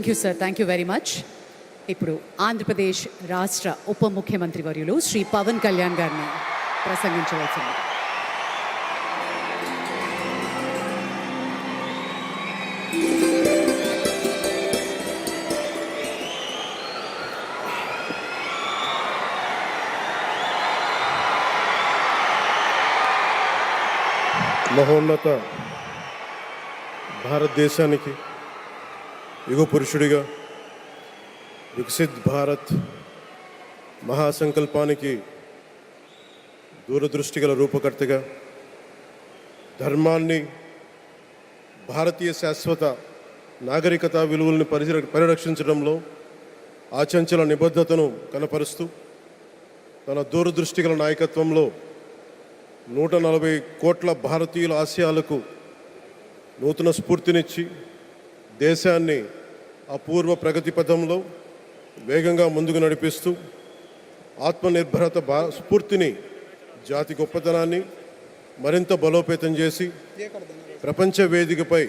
Thank you sir, thank you very much. ఇప్పుడు ఆంధ్రప్రదేశ్ రాష్ట్ర ఉప ముఖ్యమంత్రి వర్యులు శ్రీ పవన్ కళ్యాణ్ గారిని ప్రసంగించవలసింది. మహోన్నత భారతదేశానికి యుగ పురుషుడిగా, వికసిత్ భారత్ మహాసంకల్పానికి దూరదృష్టి గల రూపకర్తగా, ధర్మాన్ని, భారతీయ శాశ్వత నాగరికత విలువలను పరిరక్షించడంలో ఆచంచల నిబద్ధతను కనపరుస్తూ తన దూరదృష్టి గల నాయకత్వంలో 140 కోట్ల భారతీయుల ఆశయాలకు నూతన స్ఫూర్తినిచ్చి దేశాన్ని అపూర్వ ప్రగతి పథంలో వేగంగా ముందుకు నడిపిస్తూ ఆత్మనిర్భరత స్ఫూర్తిని, జాతి గొప్పతనాన్ని మరింత బలోపేతం చేసి ప్రపంచ వేదికపై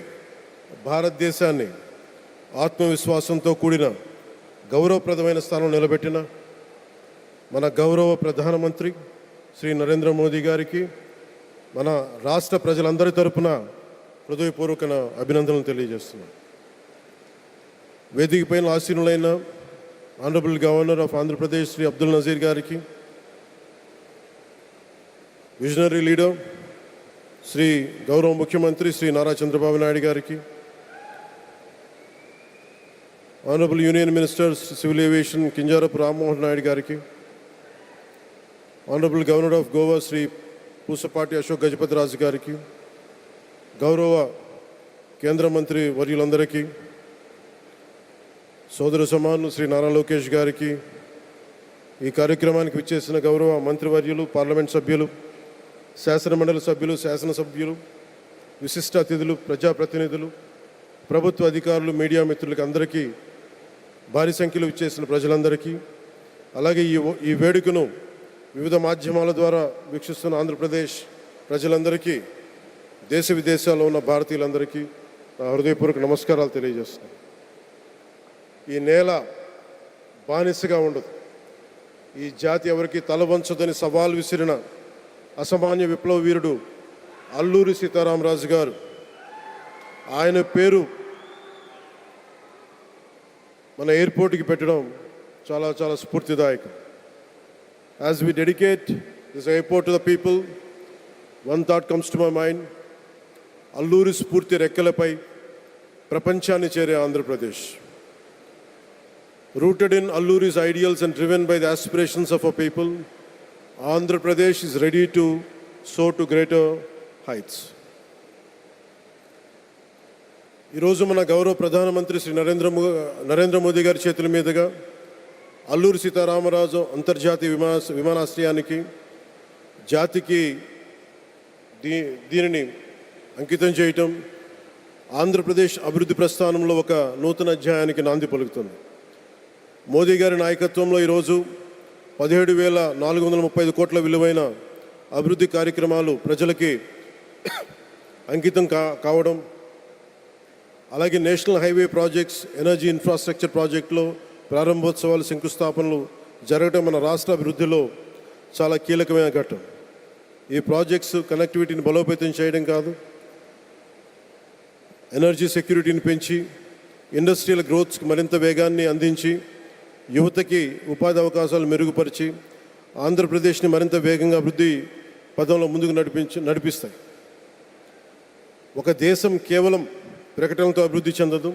భారతదేశాన్ని ఆత్మవిశ్వాసంతో కూడిన గౌరవప్రదమైన స్థానం నిలబెట్టిన మన గౌరవ ప్రధానమంత్రి శ్రీ నరేంద్ర మోదీ గారికి మన రాష్ట్ర ప్రజలందరి తరపున హృదయపూర్వక అభినందనలు తెలియజేస్తున్నాం. వేదిక పైన ఆసీనులైన honourable governor of Andhra Pradesh Shri Abdul Nazir గారికి, విజనరీ లీడర్ శ్రీ గౌరవ ముఖ్యమంత్రి శ్రీ నారా చంద్రబాబు నాయుడు గారికి, honourable union minister civil aviation Kinjarapu Rammohan Naidu గారికి, honourable governor of Goa Shri Pusapati Ashok Gajapathi Raju గారికి, గౌరవ కేంద్ర మంత్రి వర్యులందరికీ, సోదర సమానులు శ్రీ నారా లోకేష్ గారికి, ఈ కార్యక్రమానికి విచ్చేసిన గౌరవ మంత్రివర్యులు, పార్లమెంట్ సభ్యులు, శాసనమండలి సభ్యులు, శాసనసభ్యులు, విశిష్ట అతిథులు, ప్రజాప్రతినిధులు, ప్రభుత్వ అధికారులు, మీడియా మిత్రులకి అందరికీ, భారీ సంఖ్యలో విచ్చేసిన ప్రజలందరికీ, అలాగే ఈ వేడుకను వివిధ మాధ్యమాల ద్వారా వీక్షిస్తున్న ఆంధ్రప్రదేశ్ ప్రజలందరికీ, దేశ విదేశాల్లో ఉన్న భారతీయులందరికీ నా హృదయపూర్వక నమస్కారాలు తెలియజేస్తున్నాను. ఈ నేల బానిసగా ఉండదు, ఈ జాతి ఎవరికి తల వంచదని సవాల్ విసిరిన అసామాన్య విప్లవ వీరుడు అల్లూరి సీతారామరాజు గారు, ఆయన పేరు మన ఎయిర్పోర్ట్కి పెట్టడం చాలా చాలా స్ఫూర్తిదాయకం. As we dedicate this airport to the people, one thought comes to my mind: Alluri స్ఫూర్తి రెక్కలపై ప్రపంచాన్ని చేరే Andhra Pradesh. Rooted in Alluri's ideals and driven by the aspirations of our people, Andhra Pradesh is ready to soar to greater heights. ఈరోజు మన గౌరవ ప్రధానమంత్రి శ్రీ నరేంద్ర మోదీ గారి చేతుల మీదుగా అల్లూరి సీతారామరాజు అంతర్జాతీయ విమానాశ్రయానికి, జాతికి దీనిని అంకితం చేయటం ఆంధ్రప్రదేశ్ అభివృద్ధి ప్రస్థానంలో ఒక నూతన అధ్యాయానికి నాంది పలుకుతుంది. మోదీ గారి నాయకత్వంలో ఈరోజు 17,435 కోట్ల విలువైన అభివృద్ధి కార్యక్రమాలు ప్రజలకి అంకితం కావడం, అలాగే national highway projects, energy infrastructure ప్రాజెక్టులో ప్రారంభోత్సవాలు, శంకుస్థాపనలు జరగడం మన రాష్ట్ర అభివృద్ధిలో చాలా కీలకమైన ఘట్టం. ఈ ప్రాజెక్ట్స్ కనెక్టివిటీని బలోపేతం చేయడం కాదు, ఎనర్జీ సెక్యూరిటీని పెంచి ఇండస్ట్రియల్ గ్రోత్స్కి మరింత వేగాన్ని అందించి, యువతకి ఉపాధి అవకాశాలు మెరుగుపరిచి ఆంధ్రప్రదేశ్ని మరింత వేగంగా అభివృద్ధి పదంలో ముందుకు నడిపిస్తాయి. ఒక దేశం కేవలం ప్రకటనలతో అభివృద్ధి చెందదు,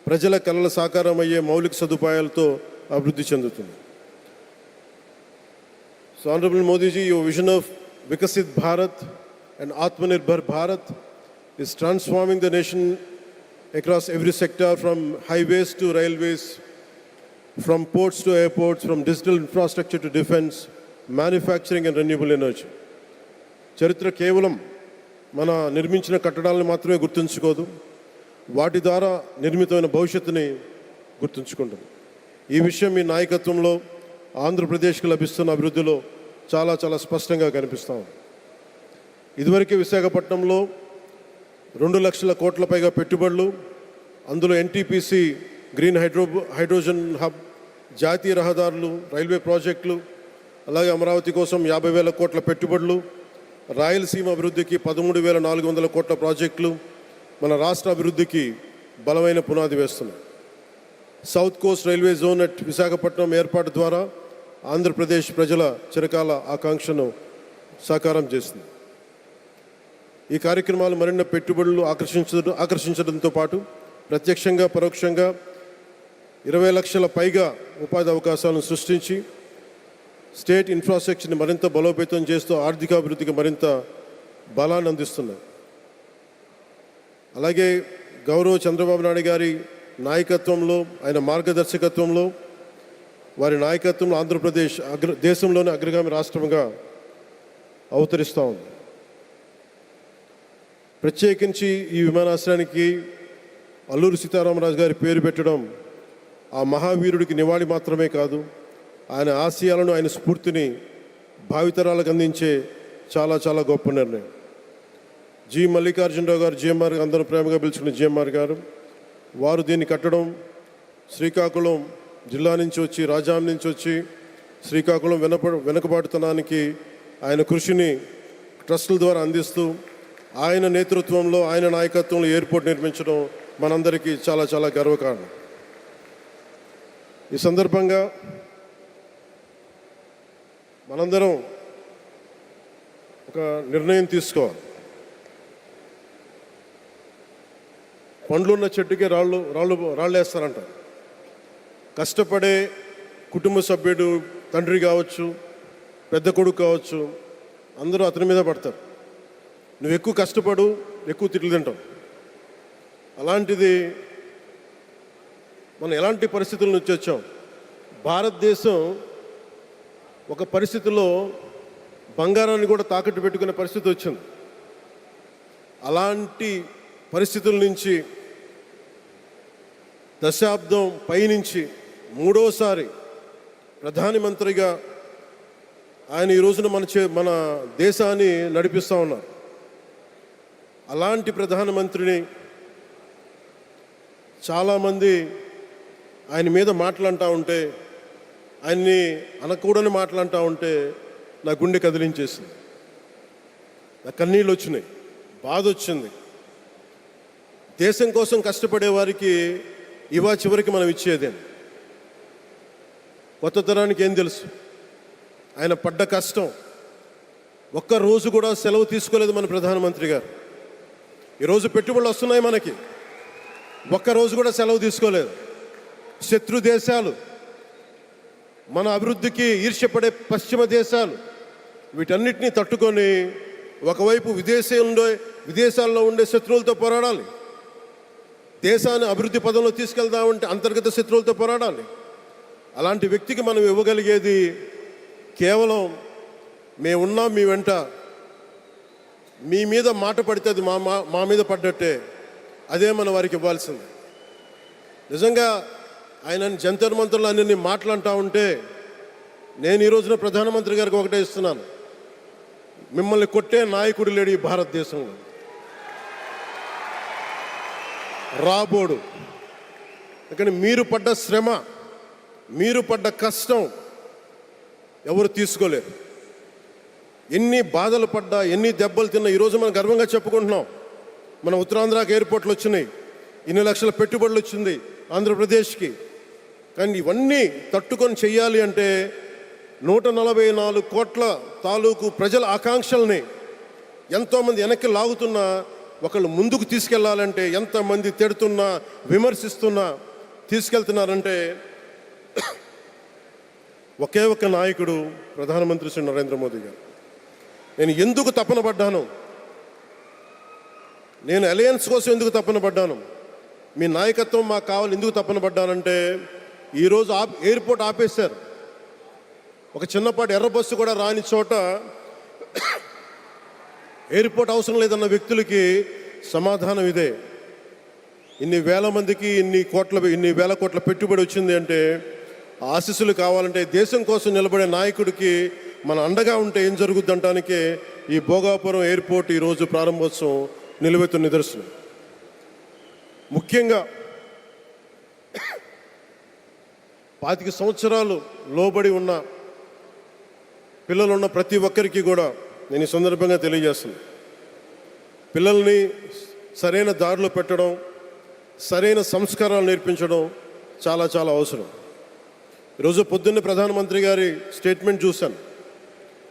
ప్రజల కళల సాకారం అయ్యే మౌలిక సదుపాయాలతో అభివృద్ధి చెందుతుంది. So honourable Modiji, your vision of Viksit Bharat and Atmanirbhar Bharat is transforming the nation across every sector, from highways to railways, from ports to airports, from digital infrastructure to defense, manufacturing and renewable energy. చరిత్ర కేవలం మన నిర్మించిన కట్టడాలను మాత్రమే గుర్తుంచుకోదు, వాటి ద్వారా నిర్మితమైన భవిష్యత్తుని గుర్తుంచుకుంటుంది. ఈ విషయం మీ నాయకత్వంలో ఆంధ్రప్రదేశ్కి లభిస్తున్న అభివృద్ధిలో చాలా చాలా స్పష్టంగా కనిపిస్తాం. ఇదివరకే విశాఖపట్నంలో 2 లక్షల కోట్ల పైగా పెట్టుబడులు, అందులో ఎన్టీపీసీ గ్రీన్ హైడ్రోజన్ హబ్, జాతీయ రహదారులు, రైల్వే ప్రాజెక్టులు, అలాగే అమరావతి కోసం 50,000 కోట్ల పెట్టుబడులు, రాయలసీమ అభివృద్ధికి 13,400 కోట్ల ప్రాజెక్టులు మన రాష్ట్ర అభివృద్ధికి బలమైన పునాది వేస్తున్నాయి. South Coast railway zone at Visakhapatnam ఏర్పాటు ద్వారా ఆంధ్రప్రదేశ్ ప్రజల చిరకాల ఆకాంక్షను సాకారం చేస్తుంది. ఈ కార్యక్రమాలు మరిన్ని పెట్టుబడులు ఆకర్షించడంతో పాటు ప్రత్యక్షంగా పరోక్షంగా 20 లక్షల పైగా ఉపాధి అవకాశాలను సృష్టించి స్టేట్ ఇన్ఫ్రాస్ట్రక్చర్ని మరింత బలోపేతం చేస్తూ ఆర్థికాభివృద్ధికి మరింత బలాన్ని అందిస్తున్నాయి. అలాగే గౌరవ చంద్రబాబు నాయుడు గారి నాయకత్వంలో, ఆయన మార్గదర్శకత్వంలో, వారి నాయకత్వంలో ఆంధ్రప్రదేశ్ దేశంలోని అగ్రగామి రాష్ట్రంగా అవతరిస్తూ ఉంది. ప్రత్యేకించి ఈ విమానాశ్రయానికి అల్లూరి సీతారామరాజు గారి పేరు పెట్టడం ఆ మహావీరుడికి నివాళి మాత్రమే కాదు, ఆయన ఆశయాలను, ఆయన స్ఫూర్తిని భావితరాలకు అందించే చాలా చాలా గొప్ప నిర్ణయం. జి మల్లికార్జునరావు గారు, జిఎంఆర్, అందరూ ప్రేమగా పిలుచుకున్న జిఎంఆర్ గారు, వారు దీన్ని కట్టడం, శ్రీకాకుళం జిల్లా నుంచి వచ్చి, రాజాం నుంచి వచ్చి శ్రీకాకుళం వెనుకబాటుతనానికి ఆయన కృషిని ట్రస్టుల ద్వారా అందిస్తూ ఆయన నేతృత్వంలో, ఆయన నాయకత్వంలో ఎయిర్పోర్ట్ నిర్మించడం మనందరికీ చాలా చాలా గర్వకారణం. ఈ సందర్భంగా మనందరం ఒక నిర్ణయం తీసుకోవాలి. పండ్లున్న చెట్టుకే రాళ్ళు వేస్తారంట. కష్టపడే కుటుంబ సభ్యుడు, తండ్రి కావచ్చు, పెద్ద కొడుకు కావచ్చు, అందరూ అతని మీద పడతారు. నువ్వు ఎక్కువ కష్టపడు, ఎక్కువ తిట్లు తింటావు. అలాంటిది మనం ఎలాంటి పరిస్థితుల నుంచి వచ్చాం? భారతదేశం ఒక పరిస్థితిలో బంగారాన్ని కూడా తాకట్టు పెట్టుకునే పరిస్థితి వచ్చింది. అలాంటి పరిస్థితుల నుంచి దశాబ్దం పైనుంచి మూడోసారి ప్రధానమంత్రిగా ఆయన ఈ రోజున మన దేశాన్ని నడిపిస్తూ ఉన్నారు. అలాంటి ప్రధానమంత్రిని చాలామంది ఆయన మీద మాట్లాడుతూ ఉంటే, ఆయన్ని అనకూడని మాట్లాడుతూ ఉంటే నా గుండె కదిలించేసింది, నా కన్నీళ్ళు వచ్చినాయి, బాధ వచ్చింది. దేశం కోసం కష్టపడే వారికి చివరికి మనం ఇచ్చేదేం? కొత్త తరానికి ఏం తెలుసు? ఆయన పడ్డ కష్టం. ఒక్కరోజు కూడా సెలవు తీసుకోలేదు మన ప్రధానమంత్రి గారు. ఈరోజు పెట్టుబడులు వస్తున్నాయి మనకి, ఒక్కరోజు కూడా సెలవు తీసుకోలేదు. శత్రు దేశాలు, మన అభివృద్ధికి ఈర్ష్యపడే పశ్చిమ దేశాలు, వీటన్నిటినీ తట్టుకొని ఒకవైపు విదేశాల్లో ఉండే శత్రువులతో పోరాడాలి, దేశాన్ని అభివృద్ధి పదంలో తీసుకెళ్దామంటే అంతర్గత శత్రువులతో పోరాడాలి. అలాంటి వ్యక్తికి మనం ఇవ్వగలిగేది కేవలం మేమున్నాం మీ వెంట, మీ మీద మాట పడితే అది మా మీద పడ్డట్టే, అదే మనం వారికి ఇవ్వాల్సింది. నిజంగా ఆయన జంతర్ మంత్రులు అన్ని మాట్లాడుతూ ఉంటే నేను ఈ రోజున ప్రధానమంత్రి గారికి ఒకటే ఇస్తున్నాను, మిమ్మల్ని కొట్టే నాయకుడు లేడు ఈ భారతదేశంలో, రాబోడు. కానీ మీరు పడ్డ శ్రమ, మీరు పడ్డ కష్టం ఎవరు తీసుకోలేరు. ఎన్ని బాధలు పడ్డా, ఎన్ని దెబ్బలు తిన్నా ఈరోజు మనం గర్వంగా చెప్పుకుంటున్నాం. మన ఉత్తరాంధ్రకి ఎయిర్పోర్ట్లు వచ్చినాయి, ఇన్ని లక్షల పెట్టుబడులు వచ్చింది ఆంధ్రప్రదేశ్కి. కానీ ఇవన్నీ తట్టుకొని చెయ్యాలి అంటే 144 కోట్ల తాలూకు ప్రజల ఆకాంక్షల్ని ఎంతోమంది వెనక్కి లాగుతున్నా, ఒకళ్ళు ముందుకు తీసుకెళ్లాలంటే ఎంతమంది తిడుతున్నా, విమర్శిస్తున్నా తీసుకెళ్తున్నారంటే ఒకే ఒక్క నాయకుడు ప్రధానమంత్రి శ్రీ నరేంద్ర మోదీ గారు. నేను ఎందుకు తపన పడ్డాను, నేను అలయన్స్ కోసం ఎందుకు తపన పడ్డాను, మీ నాయకత్వం మాకు కావాలి ఎందుకు తపన పడ్డానంటే, ఈరోజు ఎయిర్పోర్ట్ ఆపేశారు. ఒక చిన్నపాటి ఎర్ర బస్సు కూడా రాని చోట ఎయిర్పోర్ట్ అవసరం లేదన్న వ్యక్తులకి సమాధానం ఇదే. ఇన్ని వేల మందికి ఇన్ని వేల కోట్ల పెట్టుబడి వచ్చింది అంటే ఆశీస్సులు కావాలంటే, దేశం కోసం నిలబడే నాయకుడికి మన అండగా ఉంటే ఏం జరుగుద్ది అంటానికే ఈ భోగాపురం ఎయిర్పోర్ట్ ఈరోజు ప్రారంభోత్సవం నిలువెత్తు నిదర్శనం. ముఖ్యంగా 25 సంవత్సరాలు లోబడి ఉన్న పిల్లలు ఉన్న ప్రతి ఒక్కరికి కూడా నేను ఈ సందర్భంగా తెలియజేస్తున్నాను. పిల్లల్ని సరైన దారిలో పెట్టడం, సరైన సంస్కారాలు నేర్పించడం చాలా చాలా అవసరం. ఈరోజు పొద్దున్నే ప్రధానమంత్రి గారి స్టేట్మెంట్ చూశాను.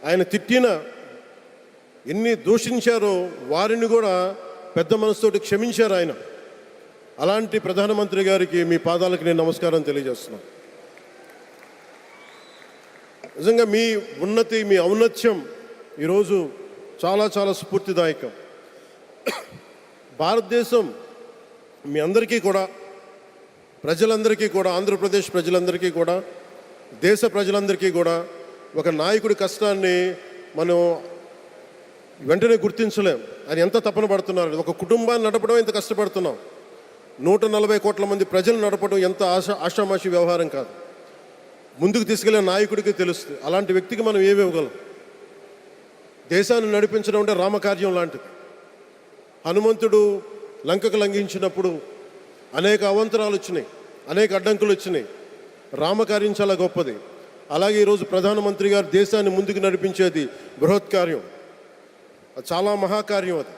ఆయన తిట్టిన ఎన్ని దూషించారో వారిని కూడా పెద్ద మనసుతోటి క్షమించారు ఆయన. అలాంటి ప్రధానమంత్రి గారికి మీ పాదాలకు నేను నమస్కారం తెలియజేస్తున్నాను. నిజంగా మీ ఉన్నతి, మీ ఔన్నత్యం ఈరోజు చాలా చాలా స్ఫూర్తిదాయకం. భారతదేశం మీ అందరికీ కూడా, ప్రజలందరికీ కూడా, ఆంధ్రప్రదేశ్ ప్రజలందరికీ కూడా, దేశ ప్రజలందరికీ కూడా ఒక నాయకుడి కష్టాన్ని మనం వెంటనే గుర్తించలేం. ఆయన ఎంత తపన పడుతున్నారు. ఒక కుటుంబాన్ని నడపడం ఎంత కష్టపడుతున్నాం. 140 కోట్ల మంది ప్రజలు నడపడం ఎంత ఆషామాషి వ్యవహారం కాదు. ముందుకు తీసుకెళ్లే నాయకుడికి తెలుస్తుంది. అలాంటి వ్యక్తికి మనం ఏమి ఇవ్వగలం. దేశాన్ని నడిపించడం అంటే రామకార్యం లాంటిది. హనుమంతుడు లంకకు లంఘించినప్పుడు అనేక అవాంతరాలు వచ్చినాయి, అనేక అడ్డంకులు వచ్చినాయి. రామకార్యం చాలా గొప్పది. అలాగే ఈరోజు ప్రధానమంత్రి గారు దేశాన్ని ముందుకు నడిపించేది బృహత్ కార్యం, చాలా మహాకార్యం అది.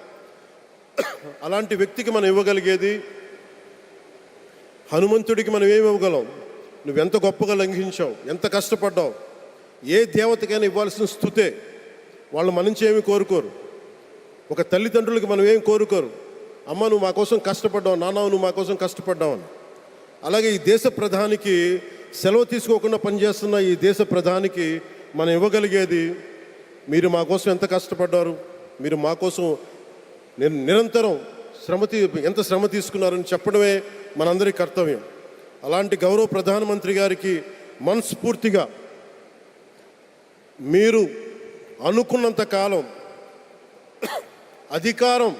అలాంటి వ్యక్తికి మనం ఇవ్వగలిగేది, హనుమంతుడికి మనం ఏమి ఇవ్వగలం? నువ్వెంత గొప్పగా లంఘించావు, ఎంత కష్టపడ్డావు. ఏ దేవతకైనా ఇవ్వాల్సిన స్తుతే. వాళ్ళు మన నుంచి ఏమి కోరుకోరు. ఒక తల్లిదండ్రులకి మనం ఏం కోరుకోరు. అమ్మ నువ్వు మా కోసం కష్టపడ్డావు, నాన్న నువ్వు మా కోసం కష్టపడ్డావు అని. అలాగే ఈ దేశ ప్రధానికి, సెలవు తీసుకోకుండా పనిచేస్తున్న ఈ దేశ ప్రధానికి మనం ఇవ్వగలిగేది, మీరు మా కోసం ఎంత కష్టపడ్డారు, మీరు మా కోసం నిరంతరం ఎంత శ్రమ తీసుకున్నారని చెప్పడమే మనందరి కర్తవ్యం. అలాంటి గౌరవ ప్రధానమంత్రి గారికి మనస్ఫూర్తిగా మీరు అనుకున్నంత కాలం అధికారం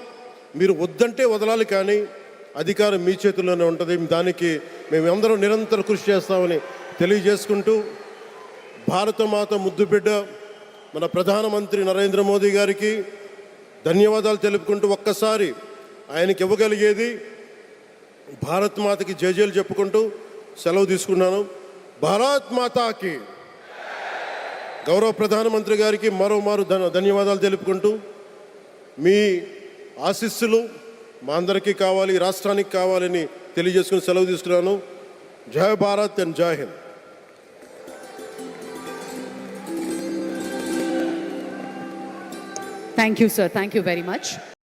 మీరు వద్దంటే వదలాలి, కానీ అధికారం మీ చేతుల్లోనే ఉంటుంది. దానికి మేమందరం నిరంతర కృషి చేస్తామని తెలియజేసుకుంటూ, భారతమాత ముద్దుబిడ్డ మన ప్రధానమంత్రి నరేంద్ర మోదీ గారికి ధన్యవాదాలు తెలుపుకుంటూ, ఒక్కసారి ఆయనకి ఇవ్వగలిగేది భారత్ మాతకి జయజయలు చెప్పుకుంటూ సెలవు తీసుకున్నాను. భారత్ మాతాకి, గౌరవ ప్రధానమంత్రి గారికి మరోమారు ధన్యవాదాలు తెలుపుకుంటూ, మీ ఆశీస్సులు మా అందరికీ కావాలి, రాష్ట్రానికి కావాలని తెలియజేసుకుని సెలవు తీసుకున్నాను. జై భారత్ అండ్ జై Hind. Thank you sir, thank you very much.